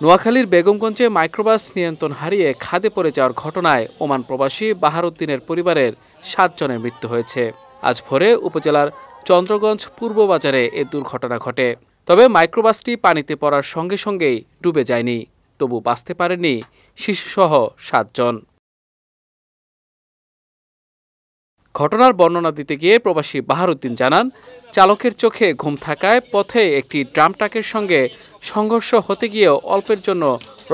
নোয়াখালীর বেগমগঞ্জে মাইক্রোবাস নিয়ন্ত্রণ হারিয়ে খাদে পড়ে যাওয়ার ঘটনায় ওমান প্রবাসী বাহারউদ্দিনের পরিবারের 7 জনের মৃত্যু হয়েছে। আজ ভোরে উপজেলার চন্দ্রগঞ্জ পূর্ব বাজারে এ দুর্ঘটনা ঘটে। তবে মাইক্রোবাসটি পানিতে পড়ার সঙ্গে সঙ্গেই ডুবে যায়নি। তবু বাঁচতে পারেনি শিশুসহ 7 জন। ঘটনার বর্ণনা দিতে গিয়ে প্রবাসী বাহারউদ্দিন জানান, চালকের চোখে ঘুম থাকায় পথে একটি ড্রাম ট্রাকের সঙ্গে সংঘর্ষ হতে গিয়েও অল্পের জন্য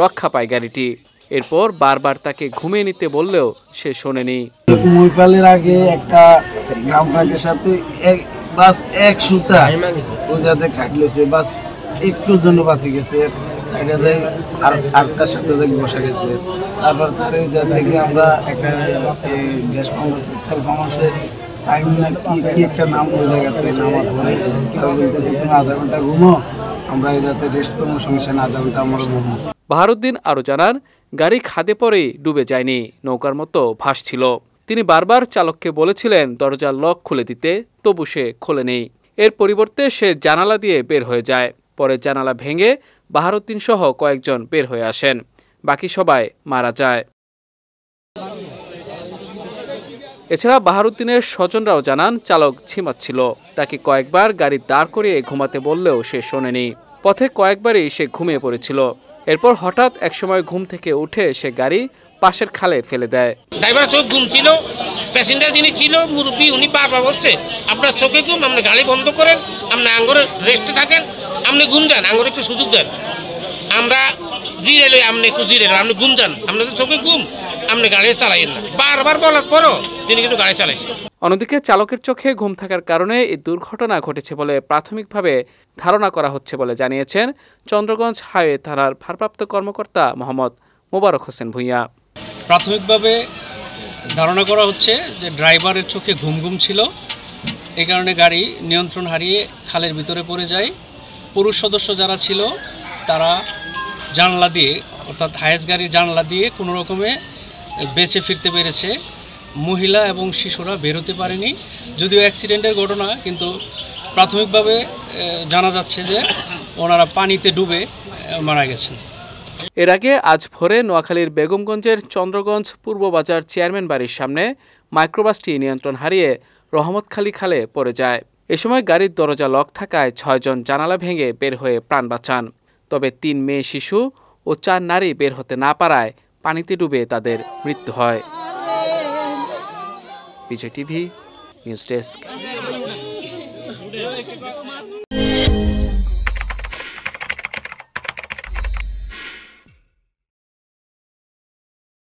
রক্ষা পায় গাড়িটি। এরপর বারবার তাকে ঘুমিয়ে নিতে বললেও সে শোনেনি। মহিপালের আগে একটা ড্রাম ট্রাকের সাথে বাস এক সুতা ওইটাতে কাটলেছে, বাস একটুর জন্য বাঁচে গেছে। আর আটটার সাথে বসা গেছে। তারপর তার থেকে আমরা একটা গ্যাস পাম্প আছে টাইম না কি একটা নাম ওই জায়গাতে নামার পরে বলতেছে তুমি আধা ঘন্টা ঘুমো, আমরা এই যাতে রেস্ট করবো, সমস্যা না আধা ঘন্টা আমরা ঘুমো। বাহারউদ্দিন আরও জানান, গাড়ি খাদে পরেই ডুবে যায়নি, নৌকার মতো ভাসছিল। তিনি বারবার চালককে বলেছিলেন দরজার লক খুলে দিতে, তবু সে খোলেনি। এর পরিবর্তে সে জানালা দিয়ে বের হয়ে যায়। পরে জানালা ভেঙে বাহারউদ্দিন সহ কয়েকজন বের হয়ে আসেন। বাকি সবাই মারা যায়। এছাড়া বাহারউদ্দিনের স্বজনরাও জানান, চালক ঝিমাচ্ছিল। তাকে কয়েকবার গাড়ি দাঁড় করিয়ে ঘুমাতে বললেও সে শোনেনি। পথে কয়েকবারই সে ঘুমিয়ে পড়েছিল। এরপর হঠাৎ একসময় ঘুম থেকে উঠে সে গাড়ি পাশের খালে ফেলে দেয়। ড্রাইভার চোখ ঘুম ছিল, প্যাসেঞ্জার যিনি ছিল মুরব্বী, উনি বারবার বলছে আপনার চোখে ঘুম, আপনি গাড়ি বন্ধ করেন, আপনি আঙ্গরে রেস্টে থাকেন, আপনি ঘুম দেন, আঙ্গরে একটু সুযোগ দেন, আমরা জিরে আপনি একটু জিরে আপনি ঘুম দেন, আপনাদের চোখে ঘুম, আপনি গাড়ি চালাইয়েন না। বারবার বলার পরও তিনি কিন্তু গাড়ি চালাইছেন। অন্যদিকে চালকের চোখে ঘুম থাকার কারণে এই দুর্ঘটনা ঘটেছে বলে প্রাথমিকভাবে ধারণা করা হচ্ছে বলে জানিয়েছেন চন্দ্রগঞ্জ হাইওয়ে থানার ভারপ্রাপ্ত কর্মকর্তা মোহাম্মদ মোবারক হোসেন ভূঁইয়া। প্রাথমিকভাবে ধারণা করা হচ্ছে যে ড্রাইভারের চোখে ঘুম ছিল, এই কারণে গাড়ি নিয়ন্ত্রণ হারিয়ে খালের ভিতরে পড়ে যায়। পুরুষ সদস্য যারা ছিল তারা জানলা দিয়ে, অর্থাৎ হায়েস গাড়ির জানলা দিয়ে কোনো রকমে বেঁচে ফিরতে পেরেছে। মহিলা এবং শিশুরা বেরোতে পারেনি। যদিও অ্যাক্সিডেন্টের ঘটনা, কিন্তু প্রাথমিকভাবে জানা যাচ্ছে যে ওনারা পানিতে ডুবে মারা গেছেন। এর আগে আজ ভোরে নোয়াখালীর বেগমগঞ্জের চন্দ্রগঞ্জ পূর্ব বাজার চেয়ারম্যান বাড়ির সামনে মাইক্রোবাসটি নিয়ন্ত্রণ হারিয়ে রহমতখালী খালে পড়ে যায়। এ সময় গাড়ির দরজা লক থাকায় 6 জন জানালা ভেঙে বের হয়ে প্রাণ বাঁচান। তবে 3 মেয়ে শিশু ও 4 নারী বের হতে না পারায় পানিতে ডুবে তাদের মৃত্যু হয়। বিজয় টিভি নিউজ ডেস্ক।